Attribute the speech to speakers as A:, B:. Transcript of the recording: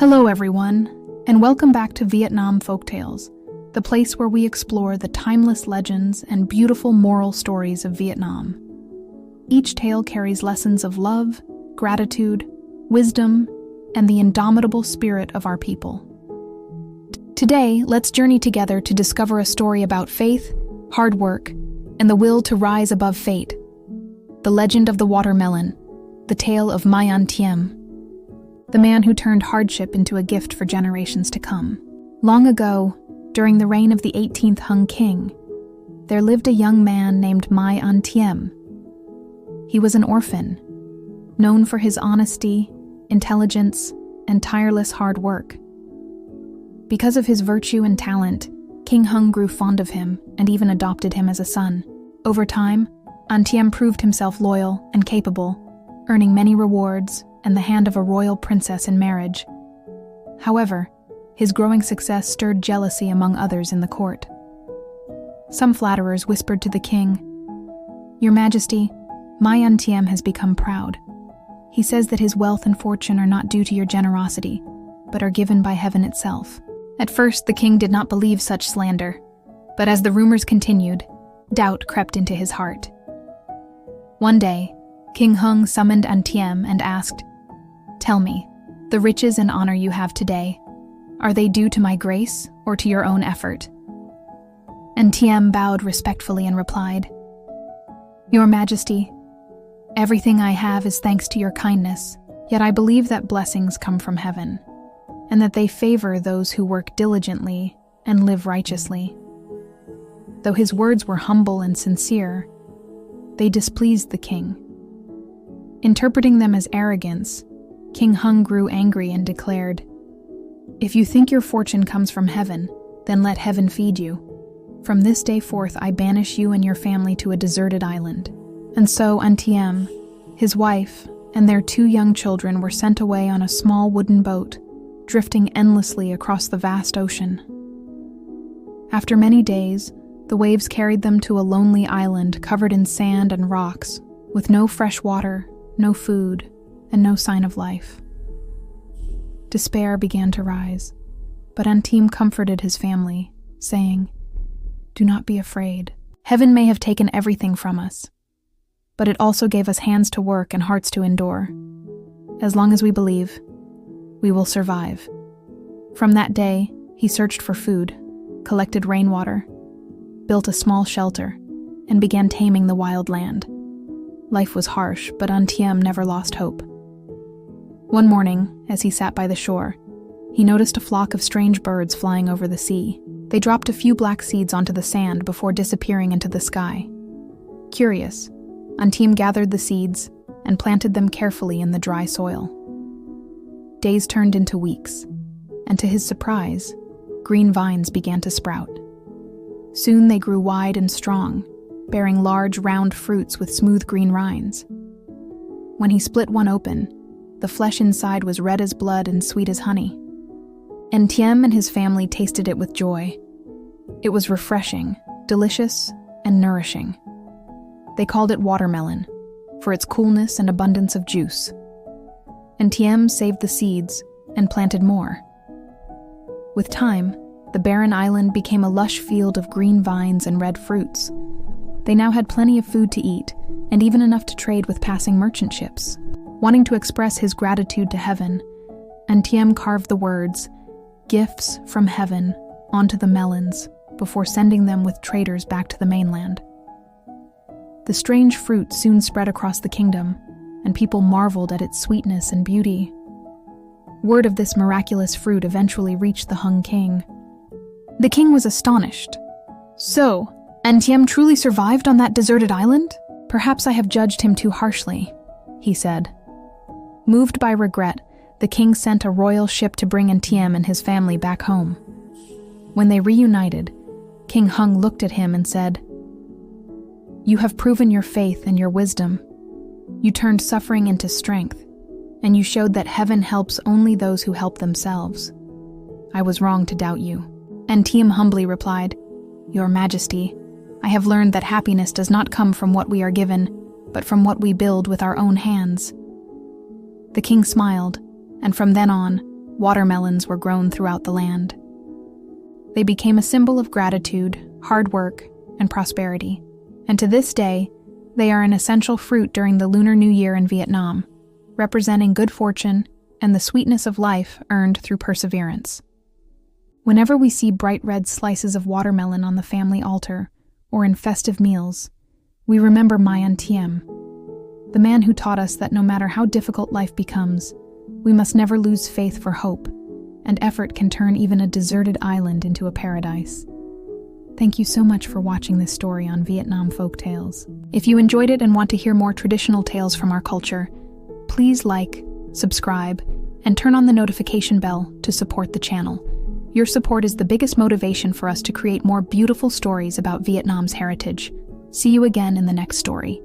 A: Hello everyone, and welcome back to Vietnam Folktales, the place where we explore the timeless legends and beautiful moral stories of Vietnam. Each tale carries lessons of love, gratitude, wisdom, and the indomitable spirit of our people. Today, let's journey together to discover a story about faith, hard work, and the will to rise above fate. The legend of the watermelon, the tale of Mai An Tiem, the man who turned hardship into a gift for generations to come. Long ago, during the reign of the 18th Hung King, there lived a young man named Mai An Tiem. He was an orphan, known for his honesty, intelligence, and tireless hard work. Because of his virtue and talent, King Hung grew fond of him and even adopted him as a son. Over time, An Tiem proved himself loyal and capable, earning many rewards and the hand of a royal princess in marriage. However, his growing success stirred jealousy among others in the court. Some flatterers whispered to the king, "Your Majesty, Mai An Tiem has become proud. He says that his wealth and fortune are not due to your generosity, but are given by heaven itself." At first, the king did not believe such slander, but as the rumors continued, doubt crept into his heart. One day, King Hung summoned An Tiem and asked, "Tell me, the riches and honor you have today, are they due to my grace or to your own effort?" An Tiem bowed respectfully and replied, "Your Majesty, everything I have is thanks to your kindness, yet I believe that blessings come from heaven, and that they favor those who work diligently and live righteously." Though his words were humble and sincere, they displeased the king. Interpreting them as arrogance, King Hung grew angry and declared, "If you think your fortune comes from heaven, then let heaven feed you. From this day forth I banish you and your family to a deserted island." And so An Tiem, his wife, and their 2 young children were sent away on a small wooden boat, drifting endlessly across the vast ocean. After many days, the waves carried them to a lonely island covered in sand and rocks, with no fresh water, no food, and no sign of life. Despair began to rise, but An Tiem comforted his family, saying, "Do not be afraid. Heaven may have taken everything from us, but it also gave us hands to work and hearts to endure. As long as we believe, we will survive." From that day, he searched for food, collected rainwater, built a small shelter, and began taming the wild land. Life was harsh, but An Tiem never lost hope. One morning, as he sat by the shore, he noticed a flock of strange birds flying over the sea. They dropped a few black seeds onto the sand before disappearing into the sky. Curious, An Tiem gathered the seeds and planted them carefully in the dry soil. Days turned into weeks, and to his surprise, green vines began to sprout. Soon they grew wide and strong, bearing large, round fruits with smooth green rinds. When he split one open, the flesh inside was red as blood and sweet as honey. An Tiem and his family tasted it with joy. It was refreshing, delicious, and nourishing. They called it watermelon, for its coolness and abundance of juice. An Tiem saved the seeds and planted more. With time, the barren island became a lush field of green vines and red fruits. They now had plenty of food to eat, and even enough to trade with passing merchant ships. Wanting to express his gratitude to heaven, An Tiem carved the words, "Gifts from heaven," onto the melons before sending them with traders back to the mainland. The strange fruit soon spread across the kingdom, and people marveled at its sweetness and beauty. Word of this miraculous fruit eventually reached the Hung King. The king was astonished. "So, An Tiem truly survived on that deserted island? Perhaps I have judged him too harshly," he said. Moved by regret, the king sent a royal ship to bring An Tiem and his family back home. When they reunited, King Hung looked at him and said, "You have proven your faith and your wisdom. You turned suffering into strength, and you showed that heaven helps only those who help themselves. I was wrong to doubt you." An Tiem humbly replied, "Your Majesty, I have learned that happiness does not come from what we are given, but from what we build with our own hands." The king smiled, and from then on, watermelons were grown throughout the land. They became a symbol of gratitude, hard work, and prosperity. And to this day, they are an essential fruit during the Lunar New Year in Vietnam, representing good fortune and the sweetness of life earned through perseverance. Whenever we see bright red slices of watermelon on the family altar or in festive meals, we remember Mai An Tiem, the man who taught us that no matter how difficult life becomes, we must never lose faith for hope, and effort can turn even a deserted island into a paradise. Thank you so much for watching this story on VietNam Folktales. If you enjoyed it and want to hear more traditional tales from our culture, please like, subscribe, and turn on the notification bell to support the channel. Your support is the biggest motivation for us to create more beautiful stories about Vietnam's heritage. See you again in the next story.